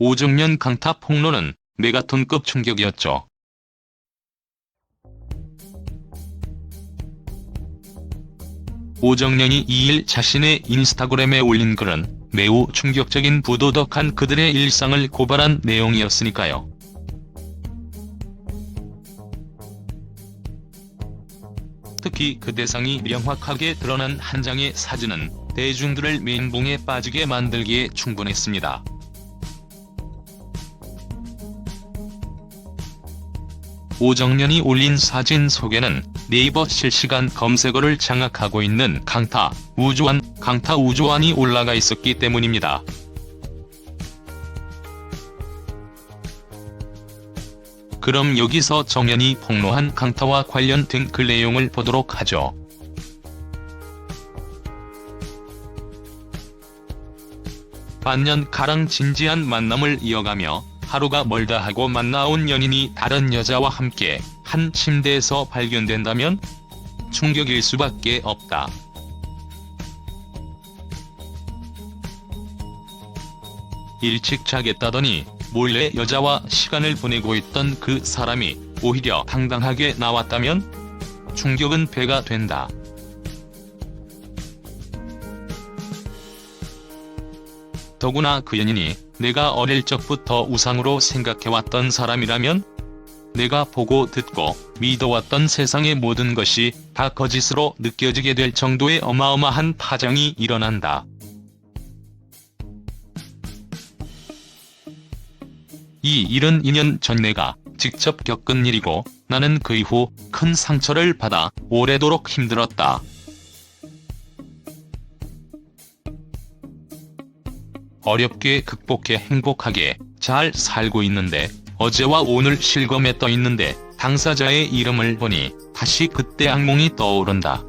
오정연 강타 폭로는 메가톤급 충격이었죠. 오정연이 2일 자신의 인스타그램에 올린 글은 매우 충격적인 부도덕한 그들의 일상을 고발한 내용이었으니까요. 특히 그 대상이 명확하게 드러난 한 장의 사진은 대중들을 멘붕에 빠지게 만들기에 충분했습니다. 오정연이 올린 사진 속에는 네이버 실시간 검색어를 장악하고 있는 강타 우주환이 올라가 있었기 때문입니다. 그럼 여기서 정연이 폭로한 강타와 관련된 글 내용을 보도록 하죠. 반년가량 진지한 만남을 이어가며 하루가 멀다 하고 만나온 연인이 다른 여자와 함께 한 침대에서 발견된다면 충격일 수밖에 없다. 일찍 자겠다더니 몰래 여자와 시간을 보내고 있던 그 사람이 오히려 당당하게 나왔다면 충격은 배가 된다. 더구나 그 연인이 내가 어릴 적부터 우상으로 생각해왔던 사람이라면 내가 보고 듣고 믿어왔던 세상의 모든 것이 다 거짓으로 느껴지게 될 정도의 어마어마한 파장이 일어난다. 이 일은 2년 전 내가 직접 겪은 일이고 나는 그 이후 큰 상처를 받아 오래도록 힘들었다. 어렵게 극복해 행복하게 잘 살고 있는데 어제와 오늘 실검에 떠 있는데 당사자의 이름을 보니 다시 그때 악몽이 떠오른다.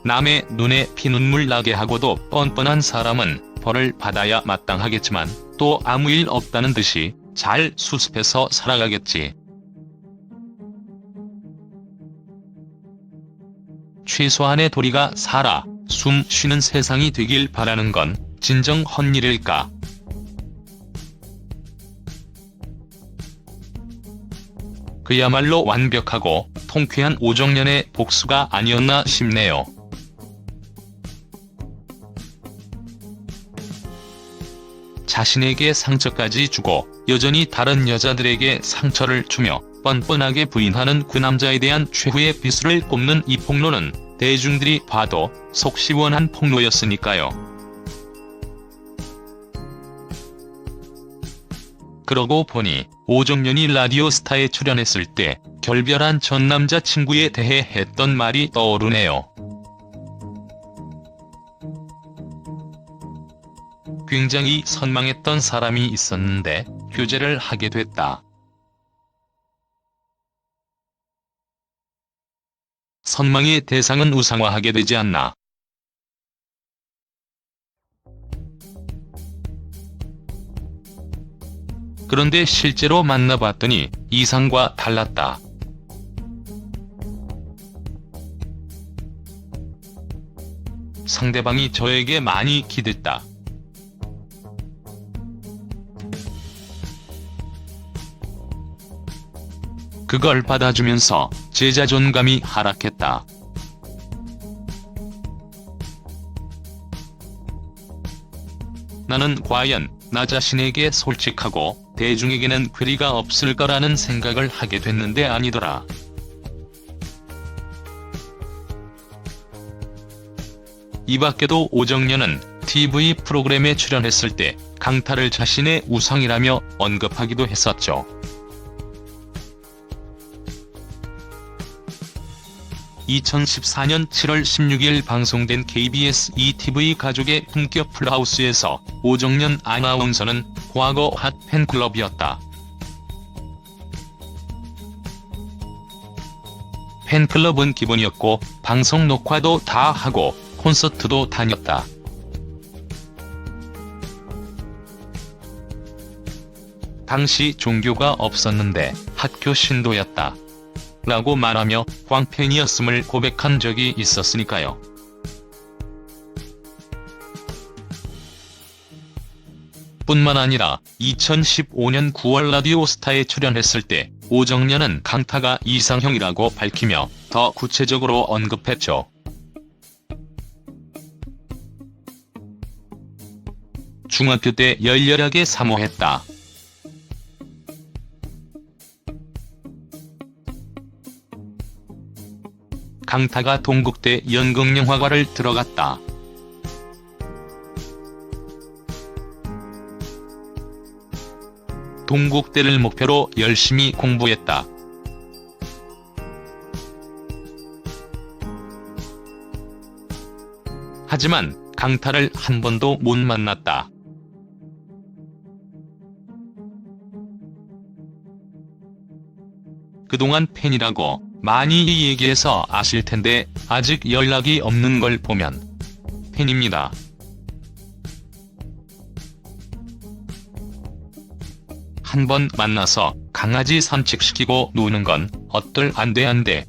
남의 눈에 피눈물 나게 하고도 뻔뻔한 사람은 벌을 받아야 마땅하겠지만 또 아무 일 없다는 듯이 잘 수습해서 살아가겠지. 최소한의 도리가 살아 숨 쉬는 세상이 되길 바라는 건 진정 헛일일까? 그야말로 완벽하고 통쾌한 오정연의 복수가 아니었나 싶네요. 자신에게 상처까지 주고 여전히 다른 여자들에게 상처를 주며 뻔뻔하게 부인하는 그 남자에 대한 최후의 비수를 꼽는 이 폭로는 대중들이 봐도 속 시원한 폭로였으니까요. 그러고 보니 오정연이 라디오스타에 출연했을 때 결별한 전 남자친구에 대해 했던 말이 떠오르네요. 굉장히 선망했던 사람이 있었는데 교제를 하게 됐다. 선망의 대상은 우상화하게 되지 않나. 그런데 실제로 만나봤더니 이상과 달랐다. 상대방이 저에게 많이 기댔다. 그걸 받아주면서 제 자존감이 하락했다. 나는 과연 나 자신에게 솔직하고 대중에게는 괴리가 없을 거라는 생각을 하게 됐는데 아니더라. 이 밖에도 오정연은 TV 프로그램에 출연했을 때 강타를 자신의 우상이라며 언급하기도 했었죠. 2014년 7월 16일 방송된 KBS ETV 가족의 품격 풀하우스에서 오정연 아나운서는 과거 핫 팬클럽이었다. 팬클럽은 기본이었고 방송 녹화도 다 하고 콘서트도 다녔다. 당시 종교가 없었는데 학교 신도였다. 라고 말하며 광팬이었음을 고백한 적이 있었으니까요. 뿐만 아니라 2015년 9월 라디오스타에 출연했을 때 오정연은 강타가 이상형이라고 밝히며 더 구체적으로 언급했죠. 중학교 때 열렬하게 사모했다. 강타가 동국대 연극영화과를 들어갔다. 동국대를 목표로 열심히 공부했다. 하지만 강타를 한 번도 못 만났다. 그동안 팬이라고 많이 얘기해서 아실 텐데 아직 연락이 없는 걸 보면 팬입니다. 한 번 만나서 강아지 산책시키고 노는 건 어떨 안 돼.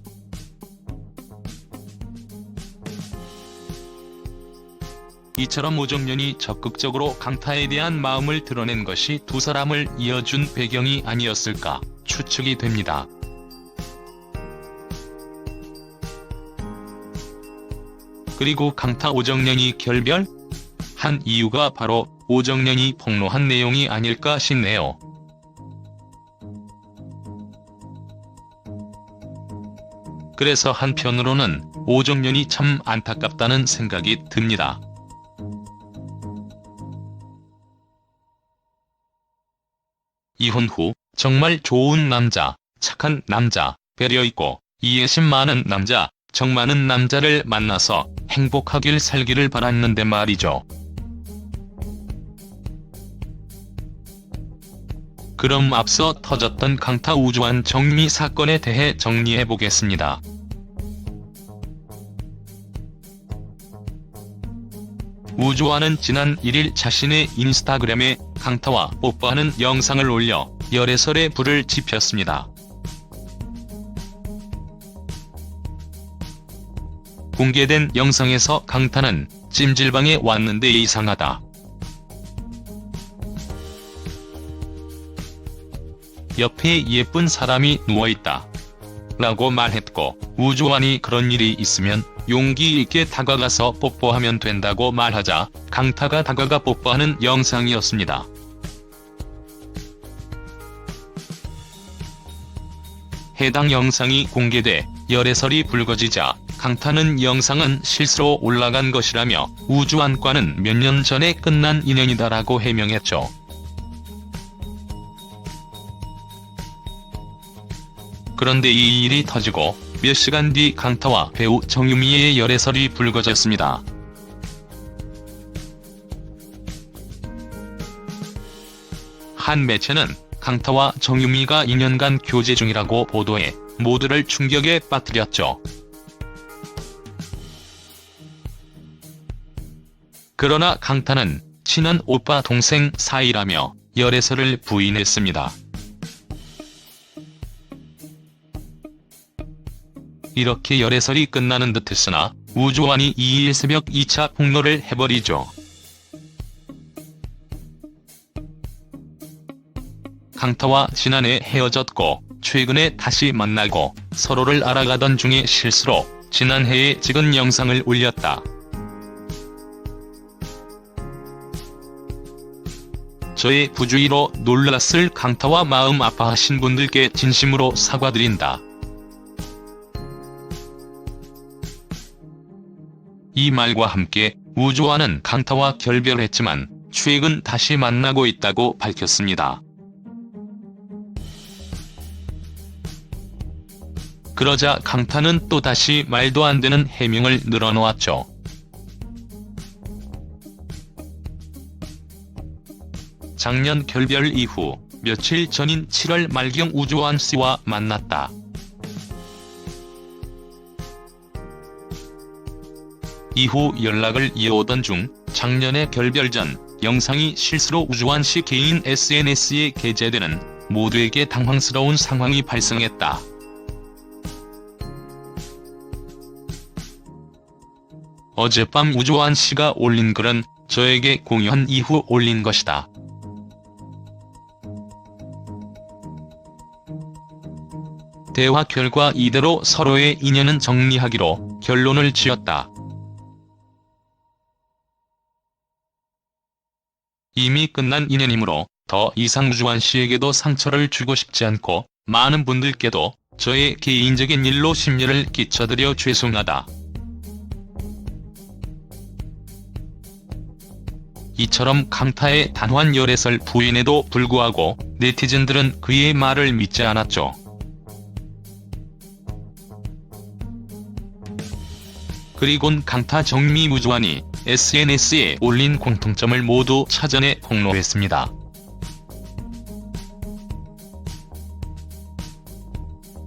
이처럼 오정연이 적극적으로 강타에 대한 마음을 드러낸 것이 두 사람을 이어준 배경이 아니었을까 추측이 됩니다. 그리고 강타 오정연이 결별한 이유가 바로 오정연이 폭로한 내용이 아닐까 싶네요. 그래서 한편으로는 오정연이 참 안타깝다는 생각이 듭니다. 이혼 후 정말 좋은 남자, 착한 남자, 배려있고 이해심 많은 남자, 정 많은 남자를 만나서 행복하길 살기를 바랐는데 말이죠. 그럼 앞서 터졌던 강타 우주환 정유미 사건에 대해 정리해보겠습니다. 우주환은 지난 1일 자신의 인스타그램에 강타와 뽀뽀하는 영상을 올려 열애설에 불을 지폈습니다. 공개된 영상에서 강타는 찜질방에 왔는데 이상하다. 옆에 예쁜 사람이 누워있다. 라고 말했고 우주환이 그런 일이 있으면 용기 있게 다가가서 뽀뽀하면 된다고 말하자 강타가 다가가 뽀뽀하는 영상이었습니다. 해당 영상이 공개돼 열애설이 불거지자 강타는 영상은 실수로 올라간 것이라며 우주환과는 몇 년 전에 끝난 인연이다라고 해명했죠. 그런데 이 일이 터지고 몇 시간 뒤 강타와 배우 정유미의 열애설이 불거졌습니다. 한 매체는 강타와 정유미가 2년간 교제 중이라고 보도해 모두를 충격에 빠뜨렸죠. 그러나 강타는 친한 오빠 동생 사이라며 열애설을 부인했습니다. 이렇게 열애설이 끝나는 듯했으나 우주환이 2일 새벽 2차 폭로를 해버리죠. 강타와 지난해 헤어졌고 최근에 다시 만나고 서로를 알아가던 중에 실수로 지난해에 찍은 영상을 올렸다. 저의 부주의로 놀랐을 강타와 마음 아파하신 분들께 진심으로 사과드린다. 이 말과 함께 우주환은 강타와 결별했지만 최근 다시 만나고 있다고 밝혔습니다. 그러자 강타는 또다시 말도 안 되는 해명을 늘어놓았죠. 작년 결별 이후 며칠 전인 7월 말경 우주환 씨와 만났다. 이후 연락을 이어오던 중 작년에 결별 전 영상이 실수로 우주환 씨 개인 SNS에 게재되는 모두에게 당황스러운 상황이 발생했다. 어젯밤 우주환 씨가 올린 글은 저에게 공유한 이후 올린 것이다. 대화 결과 이대로 서로의 인연은 정리하기로 결론을 지었다. 이미 끝난 인연이므로 더 이상 우주환 씨에게도 상처를 주고 싶지 않고 많은 분들께도 저의 개인적인 일로 심려를 끼쳐드려 죄송하다. 이처럼 강타의 단호한 열애설 부인에도 불구하고 네티즌들은 그의 말을 믿지 않았죠. 그리곤 강타 정미 우주환이 SNS에 올린 공통점을 모두 찾아내 폭로했습니다.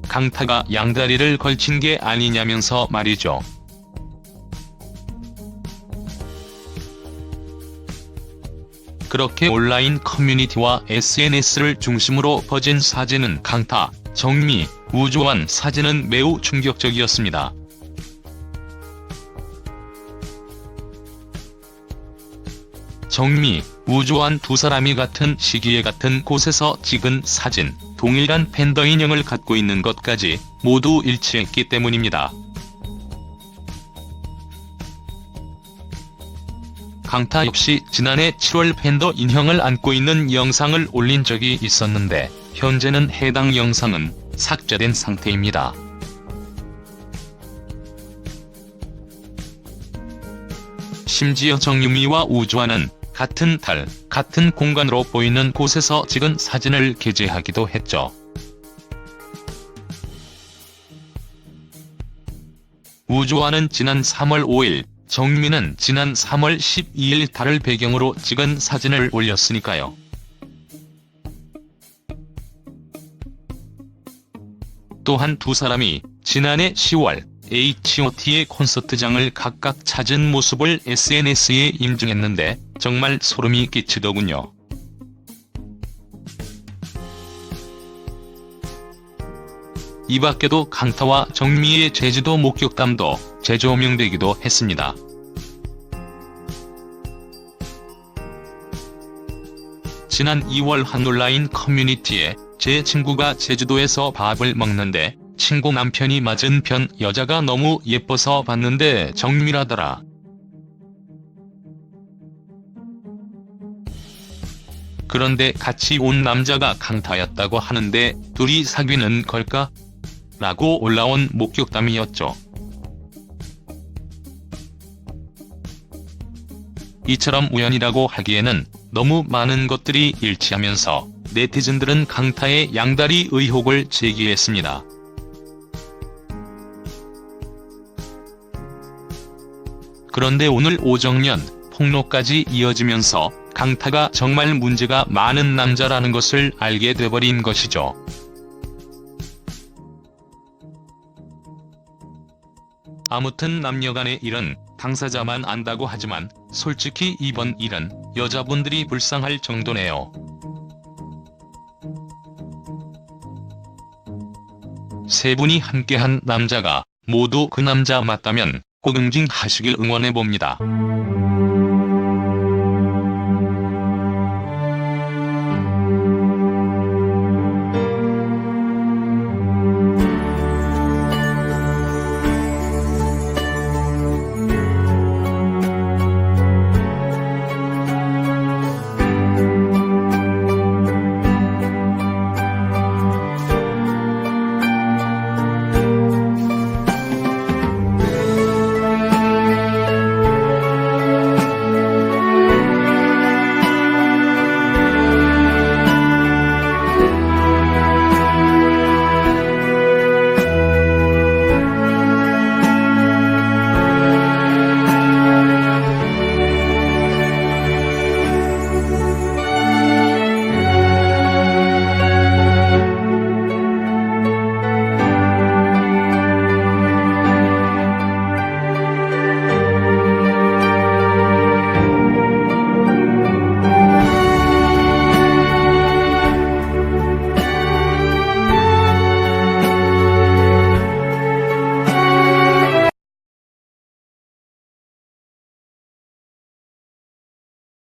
강타가 양다리를 걸친 게 아니냐면서 말이죠. 그렇게 온라인 커뮤니티와 SNS를 중심으로 퍼진 사진은 강타, 정미, 우주환 사진은 매우 충격적이었습니다. 정미, 우주환 두 사람이 같은 시기에 같은 곳에서 찍은 사진, 동일한 팬더 인형을 갖고 있는 것까지 모두 일치했기 때문입니다. 강타 역시 지난해 7월 팬더 인형을 안고 있는 영상을 올린 적이 있었는데 현재는 해당 영상은 삭제된 상태입니다. 심지어 정유미와 우주환은 같은 달, 같은 공간으로 보이는 곳에서 찍은 사진을 게재하기도 했죠. 우주환은 지난 3월 5일, 정미는 지난 3월 12일 달을 배경으로 찍은 사진을 올렸으니까요. 또한 두 사람이 지난해 10월 H.O.T의 콘서트장을 각각 찾은 모습을 SNS에 인증했는데 정말 소름이 끼치더군요. 이 밖에도 강타와 정미의 제주도 목격담도 재조명되기도 했습니다. 지난 2월 한 온라인 커뮤니티에 제 친구가 제주도에서 밥을 먹는데 친구 남편이 맞은편 여자가 너무 예뻐서 봤는데 정미라더라. 그런데 같이 온 남자가 강타였다고 하는데 둘이 사귀는 걸까? 라고 올라온 목격담이었죠. 이처럼 우연이라고 하기에는 너무 많은 것들이 일치하면서 네티즌들은 강타의 양다리 의혹을 제기했습니다. 그런데 오늘 오정연 폭로까지 이어지면서 강타가 정말 문제가 많은 남자라는 것을 알게 돼버린 것이죠. 아무튼 남녀간의 일은 당사자만 안다고 하지만 솔직히 이번 일은 여자분들이 불쌍할 정도네요. 세 분이 함께한 남자가 모두 그 남자 맞다면 꼭 응징하시길 응원해봅니다.